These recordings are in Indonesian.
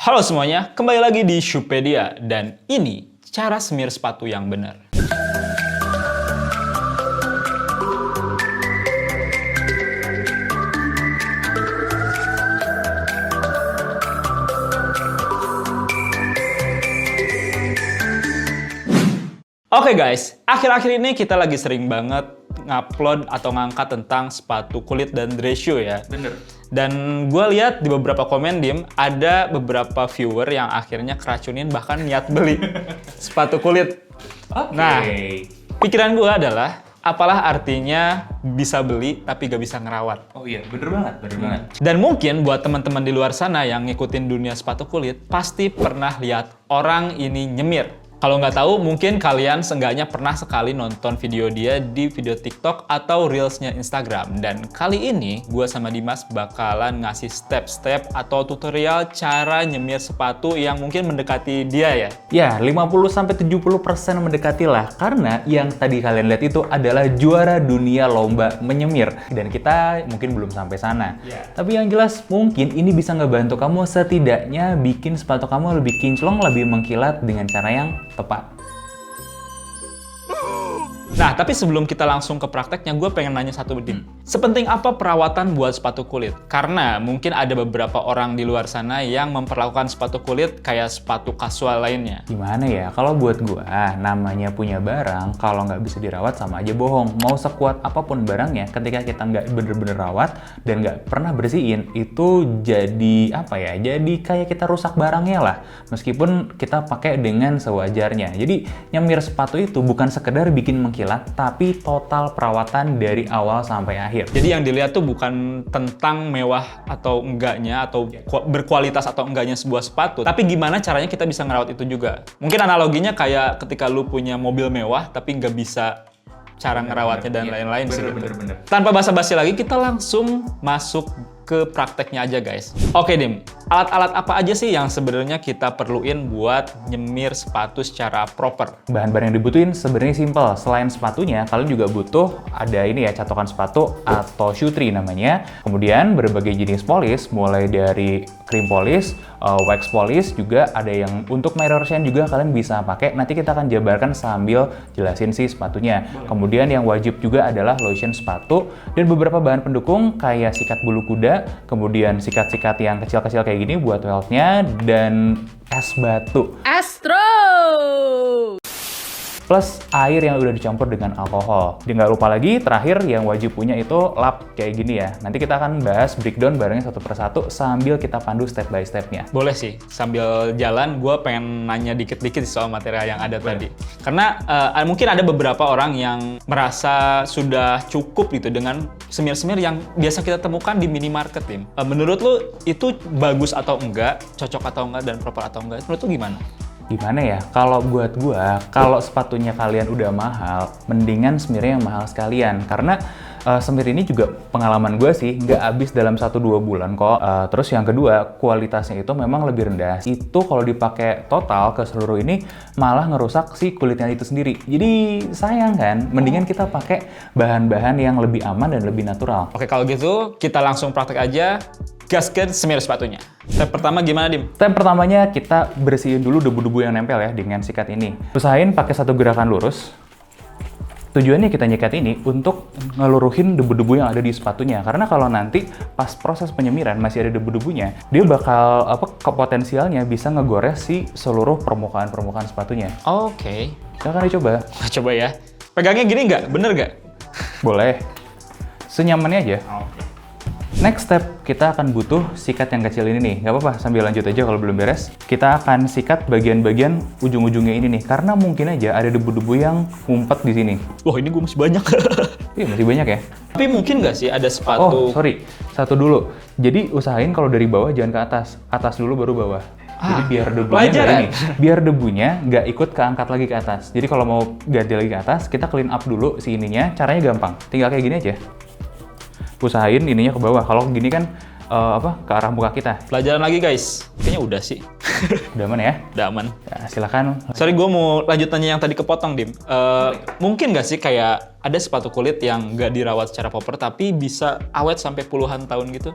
Halo semuanya, kembali lagi di Shoepedia dan ini cara semir sepatu yang benar. Oke guys, akhir-akhir ini kita lagi sering banget ngupload atau ngangkat tentang sepatu kulit dan dress shoe ya. Bener. Dan gue lihat di beberapa komen Dim, ada beberapa viewer yang akhirnya keracunin bahkan niat beli sepatu kulit. Oke. Nah, pikiran gue adalah, apalah artinya bisa beli tapi gak bisa ngerawat. Oh iya, bener banget. Dan mungkin buat teman-teman di luar sana yang ngikutin dunia sepatu kulit, pasti pernah lihat orang ini nyemir. Kalau nggak tahu, mungkin kalian seenggaknya pernah sekali nonton video dia di video TikTok atau Reels-nya Instagram. Dan kali ini, gue sama Dimas bakalan ngasih step-step atau tutorial cara nyemir sepatu yang mungkin mendekati dia ya. Ya, 50-70% mendekati lah. Karena yang tadi kalian lihat itu adalah juara dunia lomba menyemir. Dan kita mungkin belum sampai sana. Tapi yang jelas, mungkin ini bisa ngebantu kamu setidaknya bikin sepatu kamu lebih kinclong, lebih mengkilat dengan cara yang tepat. Nah, tapi sebelum kita langsung ke prakteknya, gue pengen nanya satu, Dim. Sepenting apa perawatan buat sepatu kulit? Karena mungkin ada beberapa orang di luar sana yang memperlakukan sepatu kulit kayak sepatu kasual lainnya. Gimana ya, kalau buat gua, namanya punya barang, kalau nggak bisa dirawat sama aja bohong. Mau sekuat apapun barangnya, ketika kita nggak bener-bener rawat dan nggak pernah bersihin, itu jadi apa ya, jadi kayak kita rusak barangnya lah. Meskipun kita pakai dengan sewajarnya. Jadi, nyemir sepatu itu bukan sekedar bikin mengkilat, tapi total perawatan dari awal sampai akhir. Jadi yang dilihat tuh bukan tentang mewah atau enggaknya, atau berkualitas atau enggaknya sebuah sepatu, tapi gimana caranya kita bisa ngerawat itu juga. Mungkin analoginya kayak ketika lu punya mobil mewah, tapi nggak bisa cara ngerawatnya dan lain-lain sih. Bener. Tanpa basa-basi lagi, kita langsung masuk ke prakteknya aja guys. Oke Dim, alat-alat apa aja sih yang sebenarnya kita perluin buat nyemir sepatu secara proper? Bahan-bahan yang dibutuhin sebenarnya simple. Selain sepatunya, kalian juga butuh ada ini ya, catokan sepatu atau shoe tree namanya. Kemudian berbagai jenis polis, mulai dari cream polish, wax polish, juga ada yang untuk mirror shine juga kalian bisa pakai. Nanti kita akan jabarkan sambil jelasin sih sepatunya. Kemudian yang wajib juga adalah lotion sepatu dan beberapa bahan pendukung kayak sikat bulu kuda, kemudian sikat-sikat yang kecil-kecil kayak gini buat weltnya, dan es batu. Astro! Plus air yang udah dicampur dengan alkohol. Dan nggak lupa lagi, terakhir yang wajib punya itu lap kayak gini ya. Nanti kita akan bahas breakdown barangnya satu persatu sambil kita pandu step by stepnya. Boleh sih, sambil jalan gue pengen nanya dikit-dikit soal material yang ada tadi. Karena mungkin ada beberapa orang yang merasa sudah cukup gitu dengan semir-semir yang biasa kita temukan di minimarket, Tim. Menurut lu itu bagus atau enggak, cocok atau enggak, dan proper atau enggak? Menurut lu gimana? Gimana ya, kalau buat gua, kalau sepatunya kalian udah mahal, mendingan semirnya yang mahal sekalian. Karena semir ini juga pengalaman gua sih, nggak habis dalam 1-2 bulan kok. Terus yang kedua, kualitasnya itu memang lebih rendah. Itu kalau dipakai total ke seluruh ini, malah ngerusak si kulitnya itu sendiri. Jadi sayang kan, mendingan kita pakai bahan-bahan yang lebih aman dan lebih natural. Oke, kalau gitu kita langsung praktek aja. Gaskan semir sepatunya. Step pertama gimana, Dim? Step pertamanya kita bersihin dulu debu-debu yang nempel ya dengan sikat ini. Usahain pakai satu gerakan lurus. Tujuannya kita nyikat ini untuk ngeluruhin debu-debu yang ada di sepatunya. Karena kalau nanti pas proses penyemiran masih ada debu-debunya, dia bakal potensialnya bisa ngegores si seluruh permukaan sepatunya. Oke. Silahkan dicoba. Coba ya. Pegangnya gini nggak? Bener nggak? Boleh. Senyamannya aja. Oke. Next step, kita akan butuh sikat yang kecil ini nih. Nggak apa-apa, sambil lanjut aja kalau belum beres. Kita akan sikat bagian-bagian ujung-ujungnya ini nih. Karena mungkin aja ada debu-debu yang ngumpet di sini. Wah, ini gue masih banyak. Iya, masih banyak ya. Tapi mungkin nggak sih ada sepatu... Oh, sorry. Satu dulu. Jadi, usahain kalau dari bawah jangan ke atas. Atas dulu baru bawah. Jadi biar debunya nggak ini. Biar debunya nggak ikut keangkat lagi ke atas. Jadi kalau mau ganti lagi ke atas, kita clean up dulu si ininya. Caranya gampang. Tinggal kayak gini aja. Usahain ininya ke bawah. Kalau gini kan ke arah muka kita. Pelajaran lagi guys. Kayaknya udah sih. Udah aman ya? Udah aman. Ya, silakan. Sorry, gue mau lanjut tanya yang tadi kepotong, Dim. Mungkin nggak sih kayak ada sepatu kulit yang nggak dirawat secara proper tapi bisa awet sampai puluhan tahun gitu?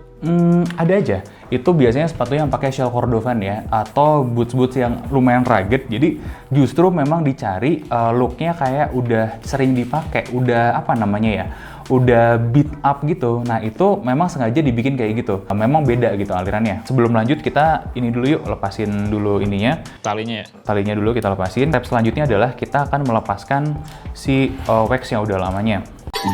Ada aja. Itu biasanya sepatu yang pakai shell cordovan ya, atau boots-boots yang lumayan rugged. Jadi justru memang dicari looknya kayak udah sering dipakai, udah apa namanya ya, udah beat up gitu. Nah itu memang sengaja dibikin kayak gitu. Memang beda gitu alirannya. Sebelum lanjut kita ini dulu yuk, lepasin dulu ininya. Talinya ya? Talinya dulu kita lepasin. Step selanjutnya adalah kita akan melepaskan si wax yang udah lamanya.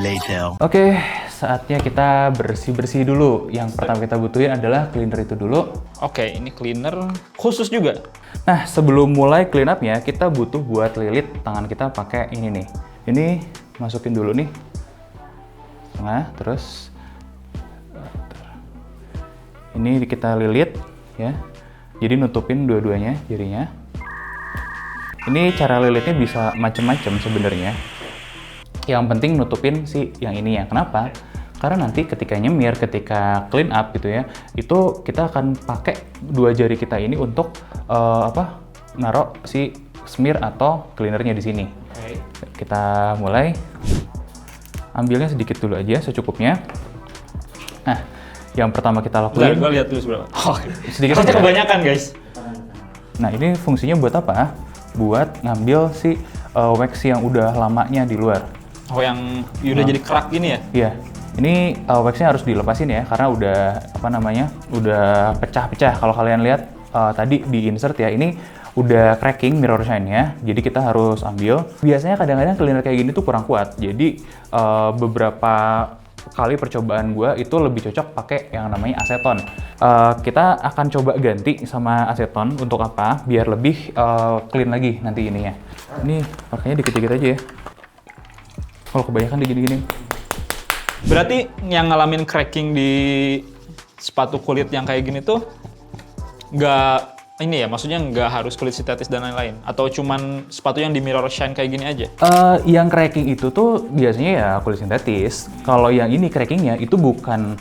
Later. Oke, saatnya kita bersih-bersih dulu. Yang pertama kita butuhin adalah cleaner itu dulu. Oke, ini cleaner khusus juga. Nah, sebelum mulai clean up-nya, kita butuh buat lilit tangan kita pakai ini nih. Ini masukin dulu nih. Nah, terus ini kita lilit ya. Jadi nutupin dua-duanya jarinya. Ini cara lilitnya bisa macem-macem sebenarnya. Yang penting nutupin si yang ini ya. Kenapa? Karena nanti ketika nyemir, ketika clean up gitu ya, itu kita akan pakai dua jari kita ini untuk naruh si smear atau cleanernya di sini. Okay. Kita mulai. Ambilnya sedikit dulu aja, secukupnya. Nah, yang pertama kita lakuin. Gue lihat dulu seberapa. Oh, sedikit aja. Kebanyakan guys. Nah, ini fungsinya buat apa? Buat ngambil si wax yang udah lamanya di luar. Oh, yang udah jadi kerak gini ya? Iya. Ini waxnya harus dilepasin ya, karena udah udah pecah-pecah. Kalau kalian lihat tadi di insert ya, ini udah cracking mirror shine-nya, jadi kita harus ambil. Biasanya kadang-kadang cleaner kayak gini tuh kurang kuat, jadi beberapa kali percobaan gue itu lebih cocok pakai yang namanya aseton. Kita akan coba ganti sama aseton untuk apa? Biar lebih clean lagi nanti ininya. Ini pakainya dikit-dikit aja ya. Kalau kebanyakan digini-gini. Berarti yang ngalamin cracking di sepatu kulit yang kayak gini tuh nggak ini ya, maksudnya nggak harus kulit sintetis dan lain-lain? Atau cuman sepatu yang di mirror shine kayak gini aja? Yang cracking itu tuh biasanya ya kulit sintetis. Kalau yang ini crackingnya itu bukan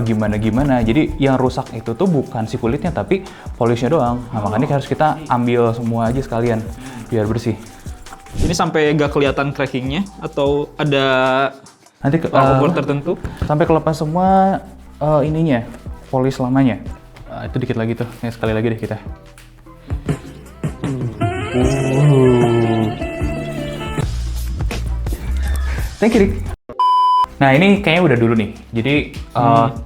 gimana-gimana. Jadi yang rusak itu tuh bukan si kulitnya, tapi polishnya doang. Nah, makanya harus kita ambil semua aja sekalian, biar bersih. Ini sampai nggak kelihatan crackingnya? Atau ada Nanti ukur tertentu? sampai kelepas semua ininya, polish lamanya. Itu dikit lagi tuh, ya, sekali lagi deh kita. Thank you, Rick. Nah, ini kayaknya udah dulu nih. Jadi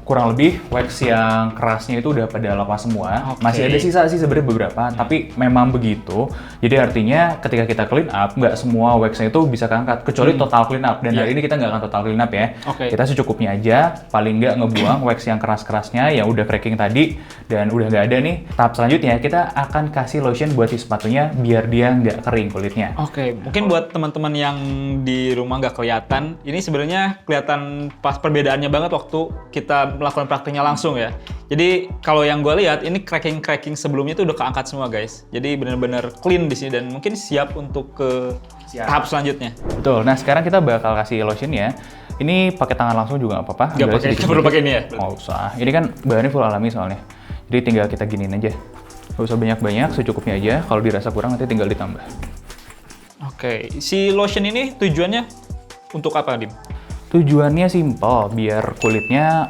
kurang lebih wax yang kerasnya itu udah pada lepas semua. Okay. Masih ada sisa sih sebenarnya beberapa, tapi memang begitu. Jadi artinya ketika kita clean up, nggak semua waxnya itu bisa keangkat, kecuali total clean up. Dan hari ini kita nggak akan total clean up ya. Okay. Kita secukupnya aja, paling nggak ngebuang wax yang keras-kerasnya yang udah cracking tadi dan udah nggak ada nih. Tahap selanjutnya kita akan kasih lotion buat si sepatunya biar dia nggak kering kulitnya. Oke, mungkin buat teman-teman yang di rumah nggak kelihatan, ini sebenarnya kelihatan pas perbedaannya banget waktu kita melakukan praktiknya langsung ya. Jadi kalau yang gue lihat ini cracking sebelumnya itu udah keangkat semua guys. Jadi benar-benar clean di sini dan mungkin siap untuk ke tahap selanjutnya. Betul. Nah, sekarang kita bakal kasih lotionnya. Ini pakai tangan langsung juga nggak apa-apa. Nggak pakai, perlu pakai ini ya? Nggak usah. Ini kan bahannya full alami soalnya. Jadi tinggal kita giniin aja. Nggak usah banyak-banyak, secukupnya aja. Kalau dirasa kurang nanti tinggal ditambah. Oke, si lotion ini tujuannya untuk apa, Dim? Tujuannya simpel, biar kulitnya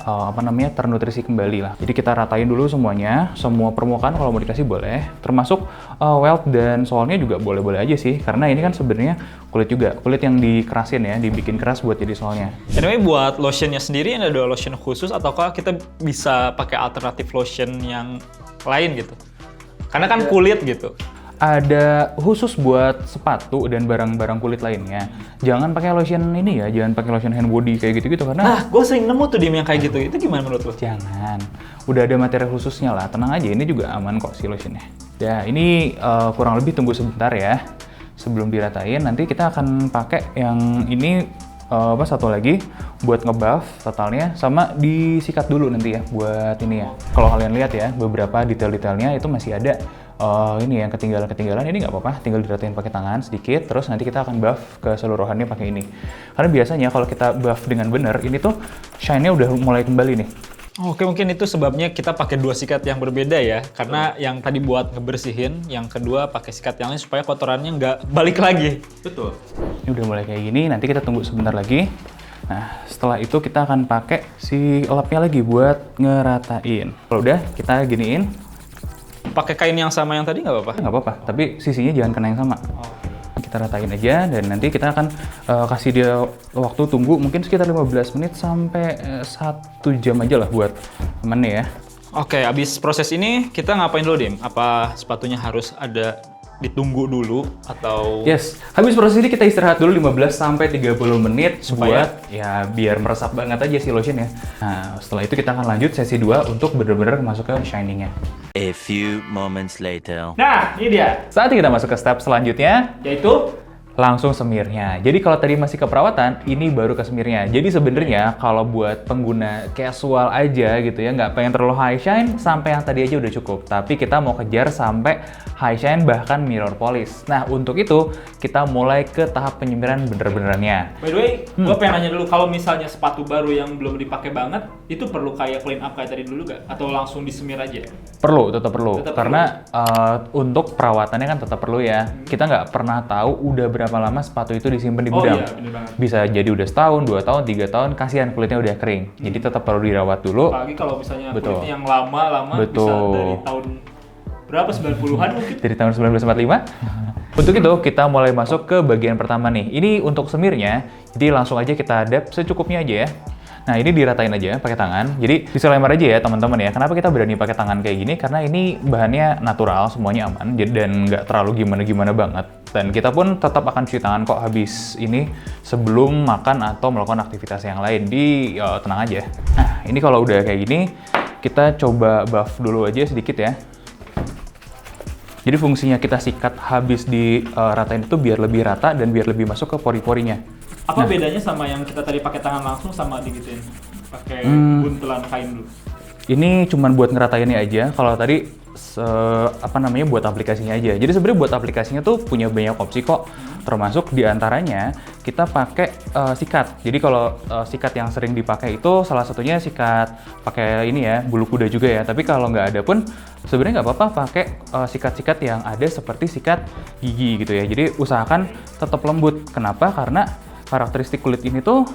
ternutrisi kembali lah. Jadi kita ratain dulu semuanya, semua permukaan kalau mau dikasih boleh, termasuk welt dan soalnya juga boleh-boleh aja sih, karena ini kan sebenarnya kulit juga, kulit yang dikerasin ya, dibikin keras buat jadi soalnya. Anyway, buat lotionnya sendiri ada lotion khusus ataukah kita bisa pakai alternatif lotion yang lain gitu? Karena kan kulit gitu. Ada khusus buat sepatu dan barang-barang kulit lainnya. Jangan pakai lotion ini ya, jangan pakai lotion hand body kayak gitu-gitu karena Nah, gue sering nemu tuh Dim yang kayak gitu. Itu gimana menurut lo? jangan. Udah ada materi khususnya lah, tenang aja, ini juga aman kok si lotionnya. Ya, ini kurang lebih tunggu sebentar ya. Sebelum diratain, nanti kita akan pakai yang ini satu lagi buat ngebuff totalnya, sama disikat dulu nanti ya buat ini ya. Kalau kalian lihat ya, beberapa detail-detailnya itu masih ada ini yang ketinggalan, ini nggak apa-apa, tinggal diratain pakai tangan sedikit, terus nanti kita akan buff keseluruhannya pakai ini. Karena biasanya kalau kita buff dengan benar, ini tuh shine-nya udah mulai kembali nih. Oke, mungkin itu sebabnya kita pakai 2 sikat yang berbeda ya. Karena yang tadi buat ngebersihin, yang kedua pakai sikat yang lain supaya kotorannya nggak balik lagi. Betul. Ini udah mulai kayak gini, nanti kita tunggu sebentar lagi. Nah, setelah itu kita akan pakai si lapnya lagi buat ngeratain. Kalau udah, kita giniin. Pakai kain yang sama yang tadi nggak apa-apa? Nggak apa-apa, tapi sisinya jangan kena yang sama. Kita ratain aja, dan nanti kita akan kasih dia waktu tunggu mungkin sekitar 15 menit sampai 1 jam aja lah buat temennya ya. Oke, abis proses ini kita ngapain dulu, Dim? Apa sepatunya harus ada ditunggu dulu atau... Yes, habis proses ini kita istirahat dulu 15 sampai 30 menit Supaya? buat ya biar meresap banget aja si lotion ya. Nah, setelah itu kita akan lanjut sesi 2 untuk bener-bener masuk ke shiningnya. A few moments later. Nah, ini dia. Saatnya kita masuk ke step selanjutnya, Yaitu... langsung semirnya. Jadi kalau tadi masih ke perawatan, ini baru ke semirnya. Jadi sebenarnya kalau buat pengguna casual aja gitu ya, nggak pengen terlalu high shine, sampai yang tadi aja udah cukup. Tapi kita mau kejar sampai high shine bahkan mirror polish. Nah, untuk itu kita mulai ke tahap penyemiran bener-benerannya. By the way, gue pengen nanya dulu, kalau misalnya sepatu baru yang belum dipakai banget, itu perlu kayak clean up kayak tadi dulu nggak? Atau langsung disemir aja? Perlu, tetap perlu. Tetap Karena untuk perawatannya kan tetap perlu ya. Kita nggak pernah tahu udah berapa lama sepatu itu disimpan di gudang. Iya, bener banget. Bisa jadi udah setahun, 2 tahun, 3 tahun, kasihan kulitnya udah kering. Jadi tetap perlu dirawat dulu. Apalagi kalau misalnya Betul. kulitnya yang lama-lama bisa Betul. dari tahun berapa, 90-an mungkin? Dari tahun 1945. Untuk itu kita mulai masuk ke bagian pertama nih. Ini untuk semirnya, jadi langsung aja kita dab secukupnya aja ya. Nah, ini diratain aja pakai tangan. Jadi bisa lempar aja ya teman-teman ya. Kenapa kita berani pakai tangan kayak gini? Karena ini bahannya natural, semuanya aman, dan nggak terlalu gimana-gimana banget. Dan kita pun tetap akan cuci tangan kok habis ini sebelum makan atau melakukan aktivitas yang lain. Tenang aja. Nah, ini kalau udah kayak gini, kita coba buff dulu aja sedikit ya. Jadi fungsinya kita sikat habis diratain itu biar lebih rata dan biar lebih masuk ke pori-porinya. Apa bedanya sama yang kita tadi pakai tangan langsung sama digituin? Pakai buntelan kain dulu. Ini cuman buat ngeratainnya aja. Kalau tadi buat aplikasinya aja. Jadi sebenarnya buat aplikasinya tuh punya banyak opsi kok. Termasuk diantaranya kita pakai sikat. Jadi kalau sikat yang sering dipakai itu salah satunya sikat pakai ini ya, bulu kuda juga ya. Tapi kalau nggak ada pun sebenarnya nggak apa-apa pakai sikat-sikat yang ada seperti sikat gigi gitu ya. Jadi usahakan tetap lembut. Kenapa? Karena karakteristik kulit ini tuh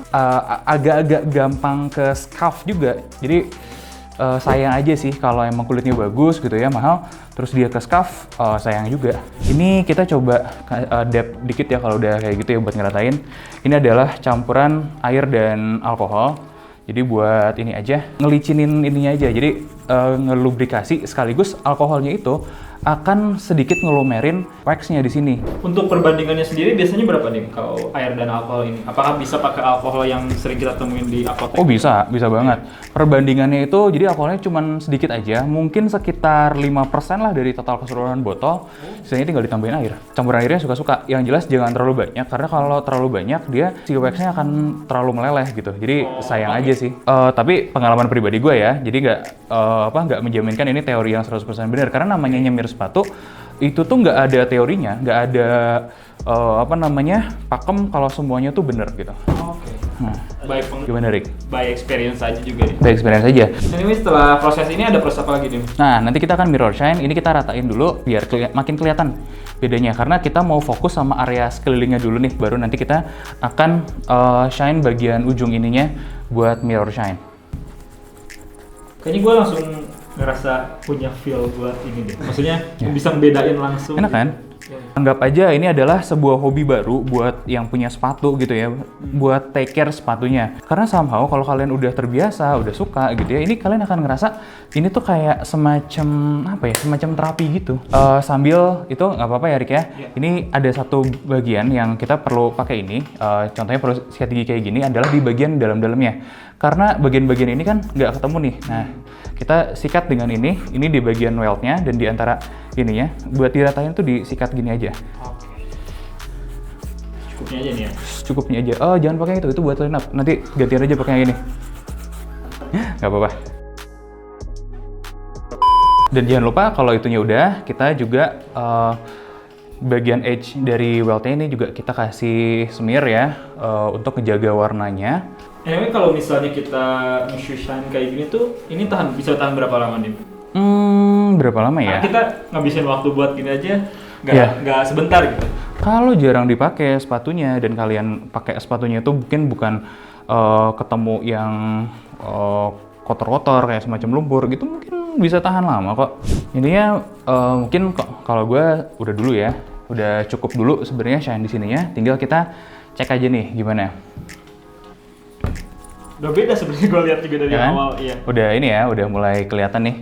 agak-agak gampang ke scuff juga. Jadi sayang aja sih kalau emang kulitnya bagus gitu ya, mahal, terus dia ke scuff, sayang juga. Ini kita coba dab dikit ya kalau udah kayak gitu ya buat ngeratain. Ini adalah campuran air dan alkohol. Jadi buat ini aja, ngelicinin ininya aja. Jadi ngelubrikasi sekaligus alkoholnya itu akan sedikit ngelumerin waxnya di sini. Untuk perbandingannya sendiri biasanya berapa nih kalau air dan alkohol ini? Apakah bisa pakai alkohol yang sering kita temuin di apotek? Oh bisa banget. Perbandingannya itu jadi alkoholnya cuma sedikit aja, mungkin sekitar 5% lah dari total keseluruhan botol. Sisanya tinggal ditambahin air. Campuran airnya suka-suka. Yang jelas jangan terlalu banyak karena kalau terlalu banyak dia si waxnya akan terlalu meleleh gitu. Jadi sayang aja sih. Tapi pengalaman pribadi gue ya, jadi nggak menjaminkan ini teori yang 100% benar karena namanya nyemir sepatu itu tuh nggak ada teorinya, nggak ada pakem kalau semuanya tuh bener gitu. Oke. Gimana Rick? By experience aja juga nih. By experience aja. Anyway, setelah proses ini ada proses apa lagi nih? Nah, nanti kita akan mirror shine. Ini kita ratain dulu biar makin kelihatan bedanya. Karena kita mau fokus sama area sekelilingnya dulu nih. Baru nanti kita akan shine bagian ujung ininya buat mirror shine. Kayaknya gue langsung ngerasa punya feel buat ini deh. Maksudnya bisa ngebedain langsung. Enak kan? Anggap aja ini adalah sebuah hobi baru buat yang punya sepatu gitu ya, buat take care sepatunya. Karena somehow kalau kalian udah terbiasa, udah suka gitu ya, ini kalian akan ngerasa ini tuh kayak semacam terapi gitu. Sambil itu nggak apa-apa ya Rick ya. Ini ada satu bagian yang kita perlu pakai ini. Contohnya perlu sikat gigi kayak gini adalah di bagian dalam-dalamnya. Karena bagian-bagian ini kan nggak ketemu nih. Nah, kita sikat dengan ini di bagian welt-nya dan di antara ininya, buat diratain tuh disikat gini aja. Oke. Cukupnya aja nih ya? Cukupnya aja. Oh, jangan pakai itu buat line up. Nanti gantian aja pakai yang ini. Nggak apa-apa. Dan jangan lupa kalau itunya udah, kita juga bagian edge dari weltnya ini juga kita kasih smear ya, untuk ngejaga warnanya. Anyway, kalau misalnya kita nge-shoe shine kayak gini tuh, ini bisa tahan berapa lama nih? Berapa lama ya? Karena kita ngabisin waktu buat gini aja, nggak sebentar gitu. Kalau jarang dipakai sepatunya dan kalian pakai sepatunya itu bukan ketemu yang kotor-kotor kayak semacam lumpur gitu, mungkin bisa tahan lama kok. Intinya mungkin kalau gue udah dulu ya, udah cukup dulu sebenarnya shine di sininya. Tinggal kita cek aja nih gimana. Udah beda sebenarnya, gue lihat juga dari Ya kan? awal. Iya. Udah ini ya, udah mulai kelihatan nih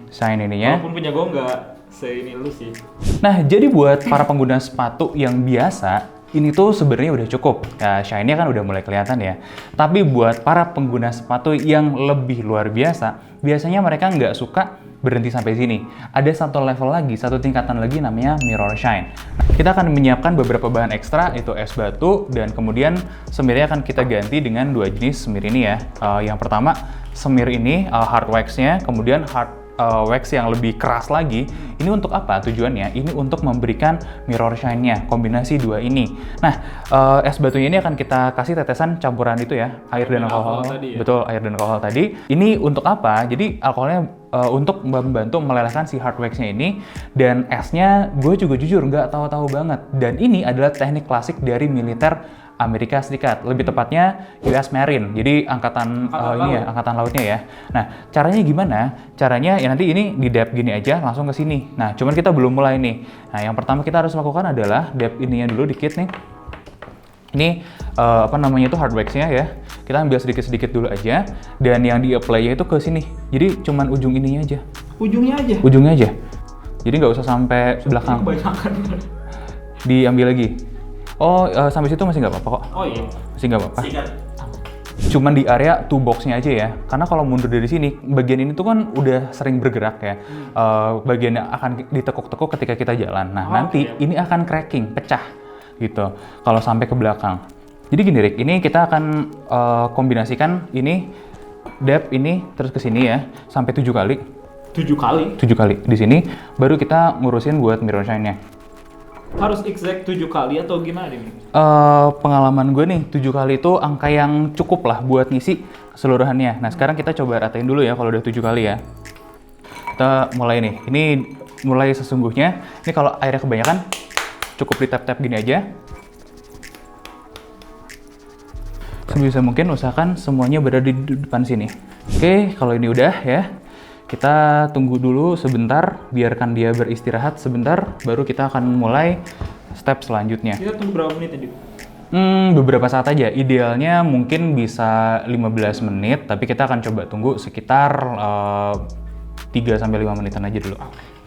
shine ininya. Walaupun punya gue nggak se-ini lu sih. Nah, jadi buat para pengguna sepatu yang biasa, ini tuh sebenarnya udah cukup. Ya, shine-nya kan udah mulai kelihatan ya. Tapi buat para pengguna sepatu yang lebih luar biasa, biasanya mereka nggak suka berhenti sampai sini. Ada satu level lagi, satu tingkatan lagi namanya mirror shine. Kita akan menyiapkan beberapa bahan ekstra, itu es batu, dan kemudian semirnya akan kita ganti dengan dua jenis semir ini ya. Yang pertama, semir ini hard wax-nya, kemudian hard wax yang lebih keras lagi. Ini untuk apa tujuannya? Ini untuk memberikan mirror shine-nya, kombinasi dua ini. Nah, es batunya ini akan kita kasih tetesan campuran itu ya, air dan alkohol. Tadi ya? Betul, air dan alkohol tadi. Ini untuk apa? Jadi alkoholnya untuk membantu melelehkan si hard wax-nya ini, dan esnya gue juga jujur nggak tahu-tahu banget. Dan ini adalah teknik klasik dari militer Amerika Serikat, lebih tepatnya US Marine, jadi angkatan ini ya, angkatan lautnya ya. Nah, caranya gimana? Caranya ya nanti ini di dab gini aja, langsung ke sini. Nah, cuman kita belum mulai nih. Nah, yang pertama kita harus lakukan adalah dab ininya dulu dikit nih. Ini apa namanya itu hard wax-nya ya. Kita ambil sedikit-sedikit dulu aja, dan yang di apply-nya itu ke sini. Jadi cuman ujung ininya aja. Ujungnya aja? Ujungnya aja. Jadi nggak usah sampai belakang. Kebanyakan. Diambil lagi. Oh, sampai situ masih nggak apa-apa kok. Oh iya. Masih nggak apa-apa. Cuman di area two box-nya aja ya. Karena kalau mundur dari sini, bagian ini tuh kan udah sering bergerak ya. Bagian yang akan ditekuk-tekuk ketika kita jalan. Nah, nanti ini akan cracking, pecah gitu. Kalau sampai ke belakang. Jadi gini Rick, ini kita akan kombinasikan ini, dab ini, terus ke sini ya. Sampai 7 kali. 7 kali? 7 kali. Di sini, baru kita ngurusin buat mirror shine-nya. Harus exact 7 kali atau gimana nih? Pengalaman gue nih, 7 kali itu angka yang cukup lah buat ngisi keseluruhannya. Nah, sekarang kita coba ratain dulu ya kalau udah 7 kali ya. Kita mulai nih, ini mulai sesungguhnya. Ini kalau airnya kebanyakan, cukup di tap-tap gini aja. Sebisa mungkin usahakan semuanya berada di depan sini. Oke, kalau ini udah ya. Kita tunggu dulu sebentar, biarkan dia beristirahat sebentar, baru kita akan mulai step selanjutnya. Kita tunggu berapa menit tadi? Beberapa saat aja. Idealnya mungkin bisa 15 menit, tapi kita akan coba tunggu sekitar 3-5 menitan aja dulu.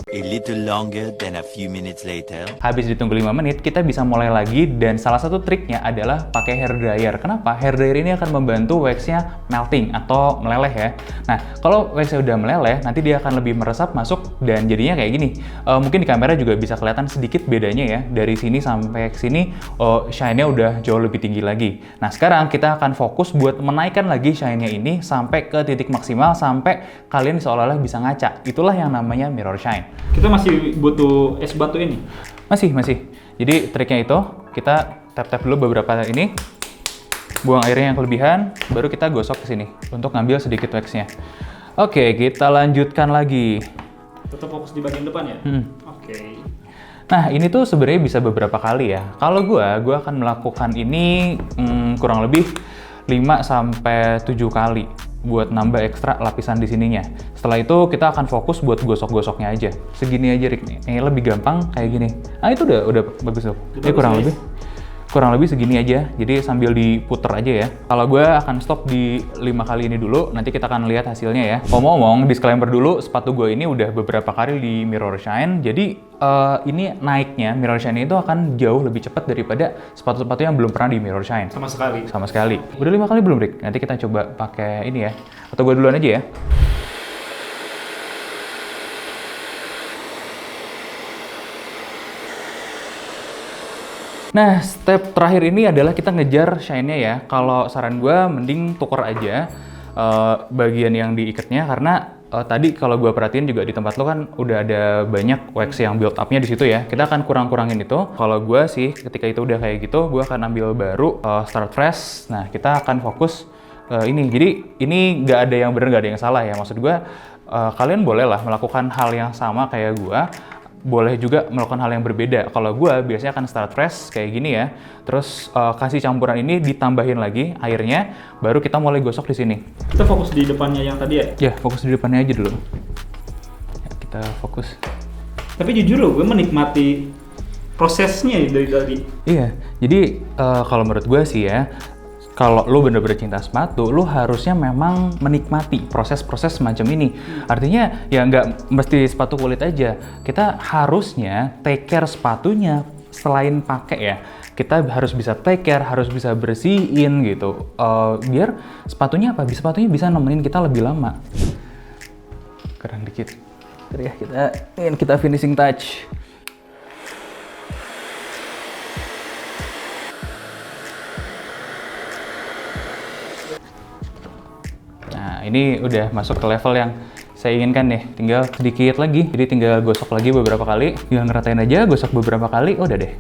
A little longer than a few minutes later. Habis ditunggu 5 menit, kita bisa mulai lagi, dan salah satu triknya adalah pakai hair dryer. Kenapa? Hair dryer ini akan membantu waxnya melting atau meleleh ya. Nah, kalau waxnya udah meleleh, nanti dia akan lebih meresap masuk dan jadinya kayak gini. Mungkin di kamera juga bisa kelihatan sedikit bedanya ya. Dari sini sampai ke sini, shine-nya udah jauh lebih tinggi lagi. Nah, sekarang kita akan fokus buat menaikkan lagi shine-nya ini sampai ke titik maksimal, sampai kalian seolah-olah bisa ngaca. Itulah yang namanya mirror shine. Kita masih butuh es batu ini? Masih. Jadi triknya itu, kita tap-tap dulu beberapa ini, buang airnya yang kelebihan, baru kita gosok ke sini untuk ngambil sedikit waxnya. Oke, kita lanjutkan lagi. Tetap fokus di bagian depan ya? Oke. Nah, ini tuh sebenarnya bisa beberapa kali ya. Kalau gue akan melakukan ini kurang lebih 5-7 kali buat nambah ekstra lapisan di sininya. Setelah itu kita akan fokus buat gosok-gosoknya aja. Segini aja Rick nih. Ini lebih gampang kayak gini. Ah, itu udah bagus tuh. Ini kurang lebih segini aja. Jadi sambil diputer aja ya. Kalau gue akan stop di 5 kali ini dulu, nanti kita akan lihat hasilnya ya. Ngomong-ngomong, disclaimer dulu, sepatu gue ini udah beberapa kali di mirror shine. Jadi ini naiknya mirror shine itu akan jauh lebih cepat daripada sepatu-sepatu yang belum pernah di mirror shine. Sama sekali. Sama sekali. Udah 5 kali belum, Rick? Nanti kita coba pakai ini ya. Atau gue duluan aja ya. Nah, step terakhir ini adalah kita ngejar shine-nya ya. Kalau saran gue, mending tuker aja bagian yang diikatnya, karena tadi kalau gue perhatiin juga di tempat lo kan udah ada banyak wax yang build up-nya di situ ya. Kita akan kurang-kurangin itu. Kalau gue sih ketika itu udah kayak gitu, gue akan ambil baru start fresh. Nah, kita akan fokus ini. Jadi ini nggak ada yang benar, nggak ada yang salah ya. Maksud gue kalian boleh lah melakukan hal yang sama kayak gue. Boleh juga melakukan hal yang berbeda. Kalau gue biasanya akan start fresh kayak gini ya. Terus kasih campuran ini ditambahin lagi airnya, baru kita mulai gosok di sini. Kita fokus di depannya yang tadi ya? Ya, fokus di depannya aja dulu. Ya, kita fokus. Tapi jujur loh, gue menikmati prosesnya dari tadi. Iya, jadi kalau menurut gue sih ya, kalau lo bener-bener cinta sepatu, lo harusnya memang menikmati proses-proses semacam ini. Artinya ya nggak mesti sepatu kulit aja. Kita harusnya take care sepatunya selain pakai ya. Kita harus bisa take care, harus bisa bersihin gitu. Biar sepatunya apa? Sepatunya bisa nemenin kita lebih lama. Keren dikit. Ya, kita finishing touch. Nah, ini udah masuk ke level yang saya inginkan nih. Tinggal sedikit lagi, jadi tinggal gosok lagi beberapa kali. Tinggal ngeratain aja, gosok beberapa kali, udah deh.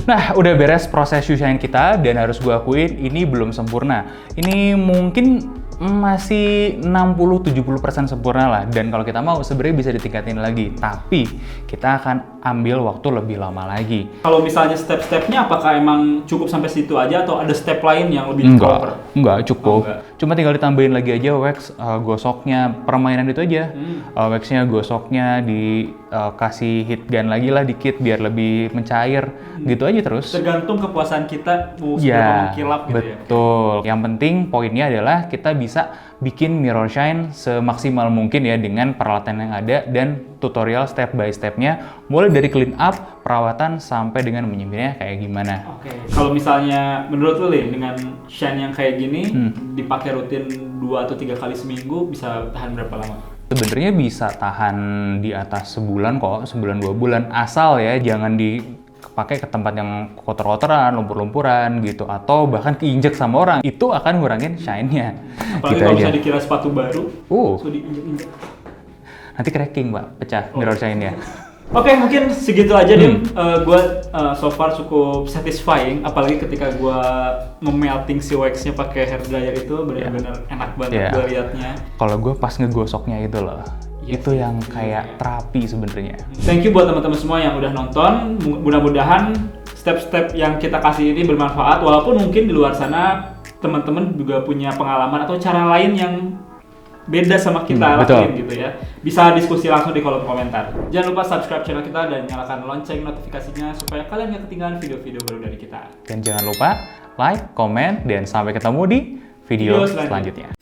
Nah, udah beres proses shoe shine kita, dan harus gue akuin ini belum sempurna. Ini mungkin masih 60-70% sempurna lah, dan kalau kita mau sebenarnya bisa ditingkatin lagi, tapi kita akan ambil waktu lebih lama lagi. Kalau misalnya step-stepnya apakah emang cukup sampai situ aja atau ada step lain yang lebih proper? Enggak, cukup. Enggak. Cuma tinggal ditambahin lagi aja wax, gosoknya, permainan itu aja. Waxnya, gosoknya, dikasih heat gun lagi lah dikit biar lebih mencair, gitu aja terus. Tergantung kepuasan kita seberapa Ya, mengkilap gitu ya. betul. Yang penting poinnya adalah kita bisa bikin mirror shine semaksimal mungkin ya dengan peralatan yang ada dan tutorial step by stepnya, mulai dari clean up, perawatan, sampai dengan menyemirnya kayak gimana. Oke. Kalau misalnya menurut lu Lin, dengan shine yang kayak gini dipakai rutin 2 atau 3 kali seminggu bisa tahan berapa lama? Sebenarnya bisa tahan di atas sebulan kok, sebulan 2 bulan, asal ya jangan dipakai ke tempat yang kotor-kotoran, lumpur-lumpuran gitu, atau bahkan keinjek sama orang, itu akan ngurangin shine-nya. Apalagi gitu kalau aja. misalnya dikira sepatu baru, so diinjek-injek. Nanti cracking, Mbak, pecah mirror shine-nya. Oke, mungkin segitu aja Dim. Gue so far cukup satisfying, apalagi ketika gue nge-melting si wax-nya pakai hair dryer itu benar-benar enak banget gue liatnya. Kalau gue pas ngegosoknya itu loh, Yes, itu yang kayak terapi sebenarnya. Thank you buat teman-teman semua yang udah nonton. Mudah-mudahan step-step yang kita kasih ini bermanfaat, walaupun mungkin di luar sana teman-teman juga punya pengalaman atau cara lain yang beda sama kita lakuin gitu ya. Bisa diskusi langsung di kolom komentar. Jangan lupa subscribe channel kita dan nyalakan lonceng notifikasinya supaya kalian gak ketinggalan video-video baru dari kita. Dan jangan lupa like, comment, dan sampai ketemu di video selanjutnya.